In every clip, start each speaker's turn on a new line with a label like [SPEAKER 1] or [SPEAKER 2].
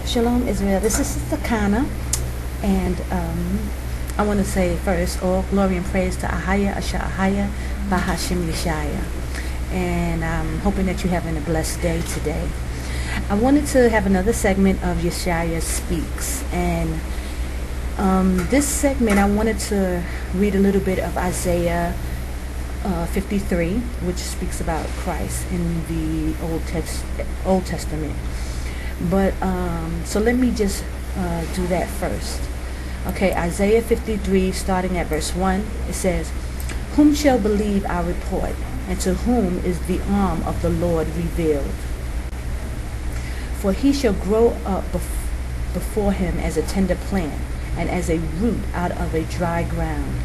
[SPEAKER 1] Shalom Israel, this is Sister Kana, and I want to say first, all glory and praise to Yashayah, Bahashim Yashayah, and I'm hoping that you're having a blessed day today. I wanted to have another segment of Yashayah Speaks, and this segment I wanted to read a little bit of Isaiah 53, which speaks about Christ in the Old Testament. But so let me just do that first. Okay, Isaiah 53, starting at verse 1, it says, "Whom shall believe our report, and to whom is the arm of the Lord revealed? For he shall grow up before him as a tender plant, and as a root out of a dry ground.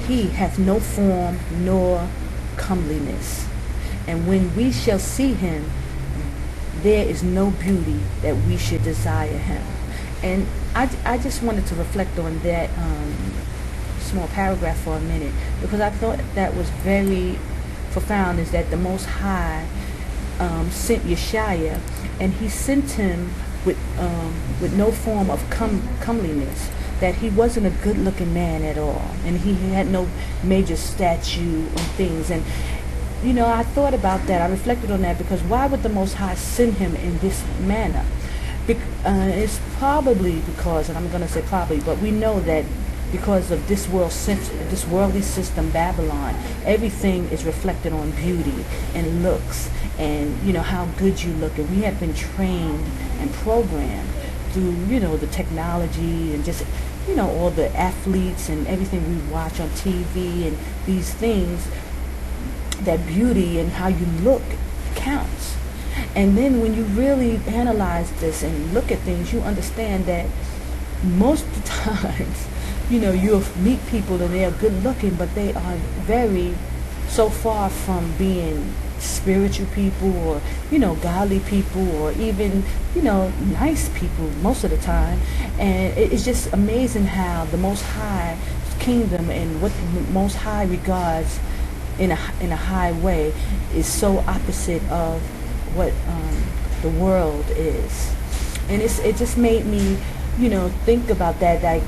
[SPEAKER 1] He hath no form nor comeliness, and when we shall see him, there is no beauty that we should desire him." And I just wanted to reflect on that small paragraph for a minute, because I thought that was very profound, is that the Most High sent Yashayah, and he sent him with no form of comeliness, that he wasn't a good-looking man at all, and he had no major statue and things. And you know, I thought about that. I reflected on that, because why would the Most High send him in this manner? It's probably because, and I'm going to say probably, but we know that because of this worldly system, Babylon, everything is reflected on beauty and looks, and you know how good you look. And we have been trained and programmed through, you know, the technology and just, you know, all the athletes and everything we watch on TV and these things, that beauty and how you look counts. And then when you really analyze this and look at things, you understand that most of the times, you know, you'll meet people and they are good looking, but they are very so far from being spiritual people, or you know, godly people, or even, you know, nice people most of the time. And it's just amazing how the Most High kingdom and what the Most High regards in a high way is so opposite of what the world is. And it just made me, you know, think about that, like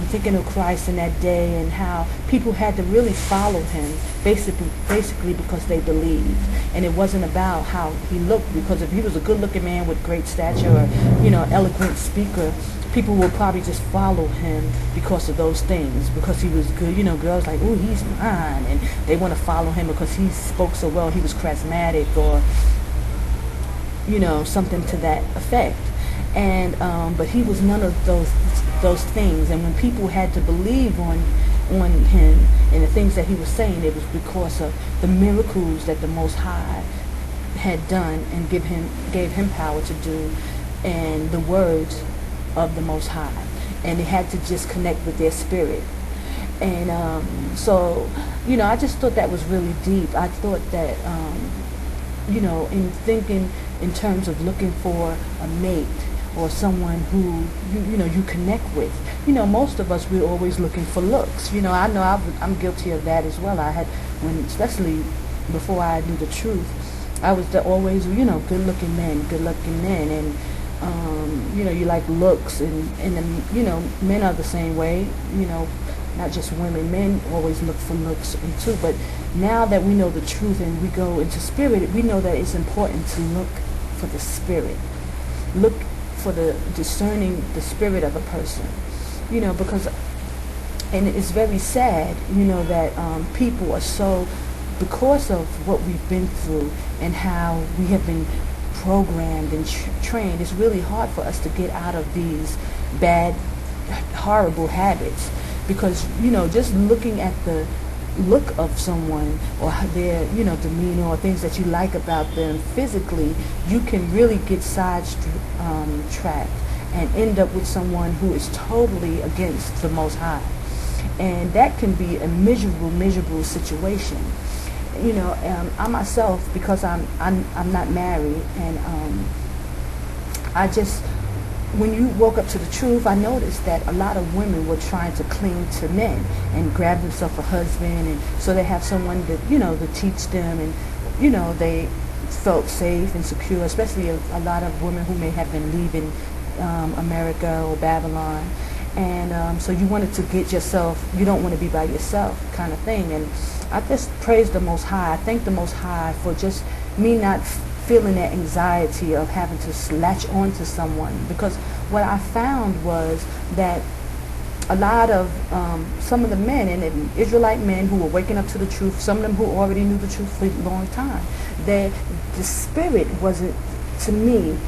[SPEAKER 1] thinking of Christ in that day, and how people had to really follow him basically because they believed. And it wasn't about how he looked, because if he was a good-looking man with great stature, or you know, eloquent speaker, people will probably just follow him because of those things, because he was good. You know, girls like, "Ooh, he's mine," and they want to follow him because he spoke so well, he was charismatic, or you know, something to that effect. And but he was none of those things. And when people had to believe on him and the things that he was saying, it was because of the miracles that the Most High had done and gave him power to do, and the words of the Most High. And they had to just connect with their spirit. And so, you know, I just thought that was really deep. I thought that, you know, in thinking in terms of looking for a mate, or someone who you know you connect with. You know, most of us, we're always looking for looks. You know I'm guilty of that as well. I had, especially before I knew the truth, I was always, you know, good-looking men, and you know, you like looks, and you know, men are the same way. You know, not just women, men always look for looks too. But now that we know the truth and we go into spirit, we know that it's important to look for the spirit. Look for discerning the spirit of a person, you know, because, and it's very sad, you know, that people are so, because of what we've been through and how we have been programmed and trained, it's really hard for us to get out of these bad, horrible habits. Because, you know, just looking at the look of someone, or their, you know, demeanor, or things that you like about them physically, you can really get sidetracked and end up with someone who is totally against the Most High. And that can be a miserable situation. You know, I myself, because I'm not married, and I just, when you woke up to the truth, I noticed that a lot of women were trying to cling to men and grab themselves a husband, and so they have someone that, you know, to teach them, and you know, they felt safe and secure, especially a lot of women who may have been leaving America or Babylon. And so you wanted to get yourself, you don't want to be by yourself kind of thing. And I just praise the Most High. I thank the Most High for just me not feeling that anxiety of having to latch on to someone. Because what I found was that a lot of some of the men, and Israelite men who were waking up to the truth, some of them who already knew the truth for a long time, the spirit wasn't, to me,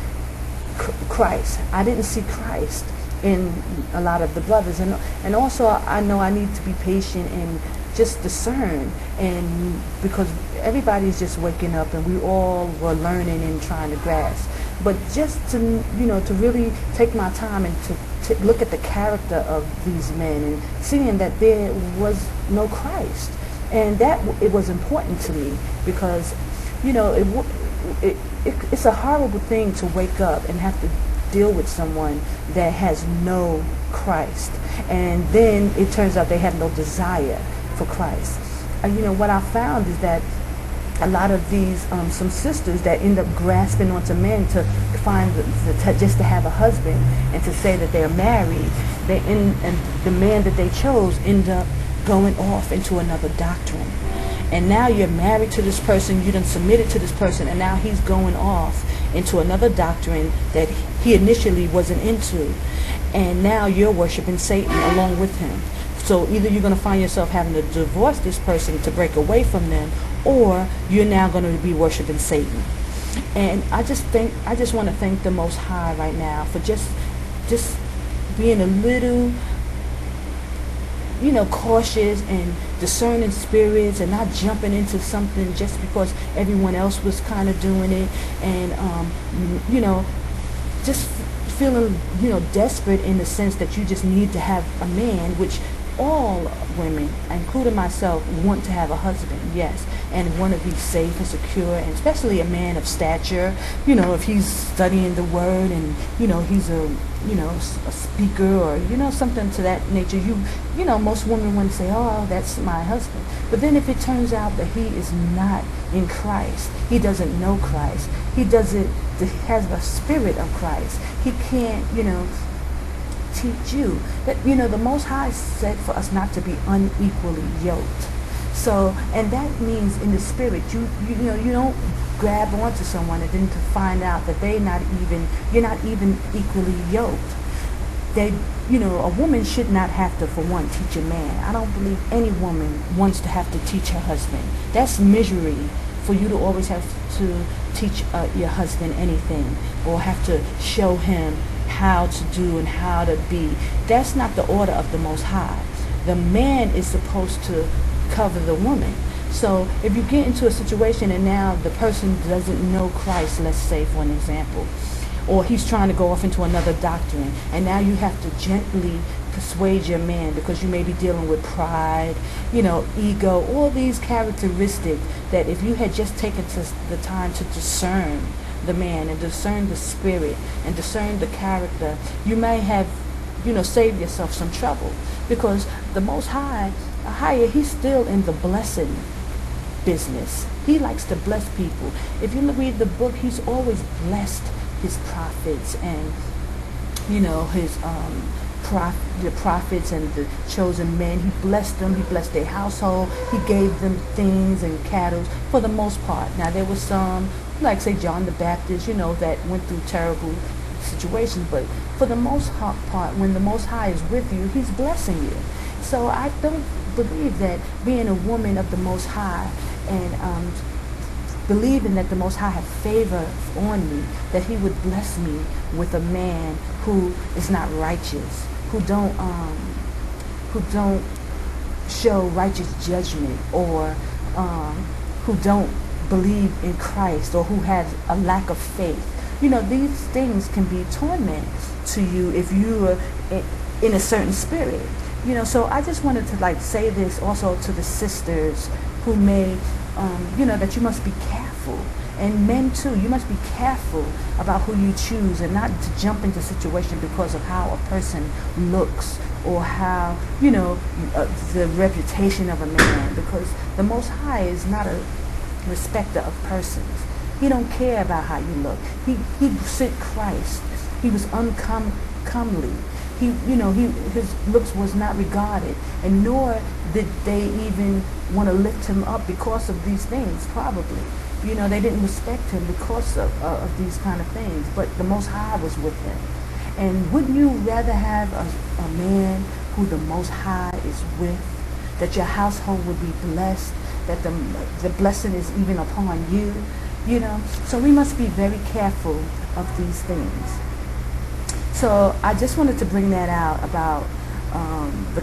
[SPEAKER 1] Christ. I didn't see Christ in a lot of the brothers. And also I know I need to be patient and just discern, and because everybody's just waking up and we all were learning and trying to grasp. But just to, to really take my time and to look at the character of these men and seeing that there was no Christ. And that it was important to me because, it's a horrible thing to wake up and have to deal with someone that has no Christ. And then it turns out they have no desire for Christ. What I found is that a lot of these some sisters that end up grasping onto men to find just to have a husband and to say that they're married, and the man that they chose end up going off into another doctrine. And now you're married to this person, you done submitted to this person, and now he's going off into another doctrine that he initially wasn't into. And now you're worshiping Satan along with him. So either you're going to find yourself having to divorce this person to break away from them, or you're now going to be worshiping Satan. And I just want to thank the Most High right now for just being a little, cautious and discerning spirits, and not jumping into something just because everyone else was kind of doing it, and just feeling desperate in the sense that you just need to have a man, which all women, including myself, want to have a husband, yes, and want to be safe and secure, and especially a man of stature, if he's studying the word and, he's a speaker or, something to that nature. Most women want to say, oh, that's my husband. But then if it turns out that he is not in Christ, he doesn't know Christ, he has the spirit of Christ, he can't, teach you that the Most High said for us not to be unequally yoked. So, and that means in the spirit, you don't grab onto someone and then to find out that you're not even equally yoked. A woman should not have to, for one, teach a man. I don't believe any woman wants to have to teach her husband. That's misery, for you to always have to teach your husband anything or have to show him how to do and how to be. That's not the order of the Most High. The man is supposed to cover the woman. So if you get into a situation and now the person doesn't know Christ, let's say for an example, or he's trying to go off into another doctrine, and now you have to gently persuade your man because you may be dealing with pride, ego, all these characteristics that if you had just taken the time to discern the man and discern the spirit and discern the character, you may have, saved yourself some trouble. Because the Most High, he's still in the blessing business. He likes to bless people. If you read the book, he's always blessed his prophets and, his the prophets and the chosen men. He blessed them. He blessed their household. He gave them things and cattle for the most part. Now, there was some, like say John the Baptist, that went through terrible situations. But for the most part, when the Most High is with you, he's blessing you. So I don't believe that being a woman of the Most High and believing that the Most High had favor on me, that he would bless me with a man who is not righteous, who don't show righteous judgment, or who don't believe in Christ, or who has a lack of faith. These things can be torment to you if you are in a certain spirit. So I just wanted to say this also to the sisters who may, that you must be careful. And men too, you must be careful about who you choose and not to jump into situation because of how a person looks or how, the reputation of a man. Because the Most High is not a respecter of persons. He don't care about how you look. He sent Christ. He was uncomely. His looks was not regarded, and nor did they even want to lift him up because of these things, probably. They didn't respect him because of these kind of things, but the Most High was with him. And wouldn't you rather have a man who the Most High is with, that your household would be blessed, that the blessing is even upon you, So we must be very careful of these things. So I just wanted to bring that out about the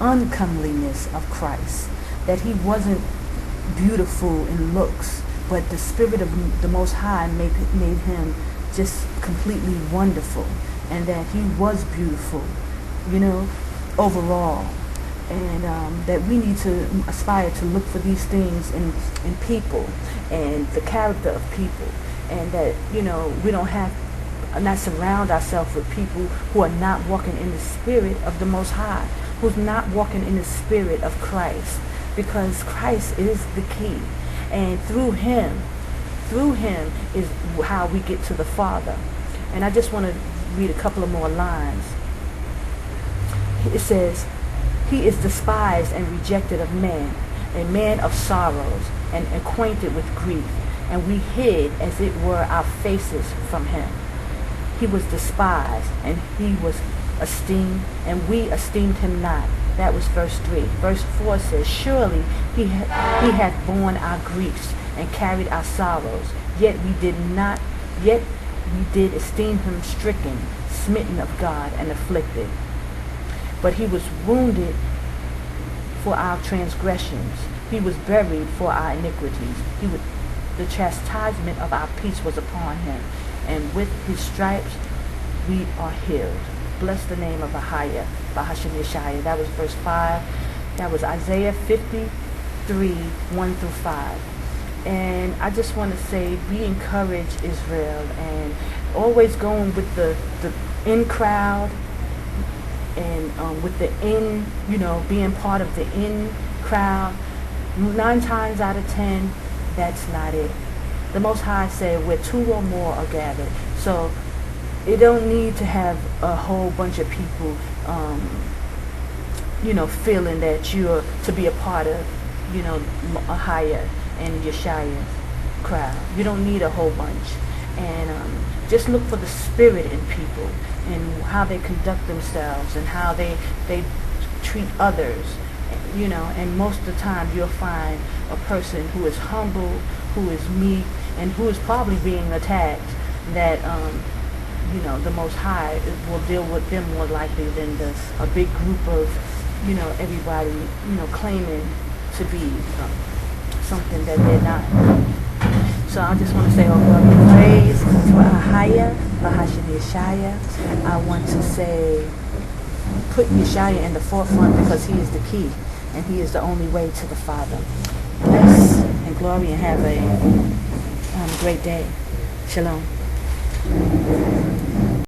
[SPEAKER 1] uncomeliness of Christ, that he wasn't beautiful in looks, but the Spirit of the Most High made him just completely wonderful, and that he was beautiful, overall. And that we need to aspire to look for these things in people and the character of people, and that, we don't have not surround ourselves with people who are not walking in the Spirit of the Most High, who's not walking in the Spirit of Christ, because Christ is the key. And through him is how we get to the Father. And I just want to read a couple of more lines. It says, he is despised and rejected of men, a man of sorrows and acquainted with grief, and we hid, as it were, our faces from him. He was despised, and he was esteemed, and we esteemed him not. That was verse 3. Verse 4 says, surely he hath borne our griefs and carried our sorrows, yet we did esteem him stricken, smitten of God, and afflicted. But he was wounded for our transgressions. He was buried for our iniquities. The chastisement of our peace was upon him, and with his stripes we are healed. Bless the name of Yashayah, Yashayah. That was verse 5. That was Isaiah 53, 1 through 5. And I just want to say, be encouraged, Israel, and always going with the in crowd, and with the in, being part of the in crowd. 9 times out of 10, that's not it. The Most High said, where 2 or more are gathered. So it don't need to have a whole bunch of people, feeling that you're to be a part of, Yashayah and Yashayah's crowd. You don't need a whole bunch. And just look for the Spirit in people, and how they conduct themselves, and how they treat others, and most of the time you'll find a person who is humble, who is meek, and who is probably being attacked, that the Most High will deal with them more likely than a big group of everybody claiming to be something that they're not. So I just want to say, glory and praise to Yashayah, Yashayah. I want to say, put Yashayah in the forefront, because he is the key, and he is the only way to the Father. Bless and glory, and have a great day. Shalom.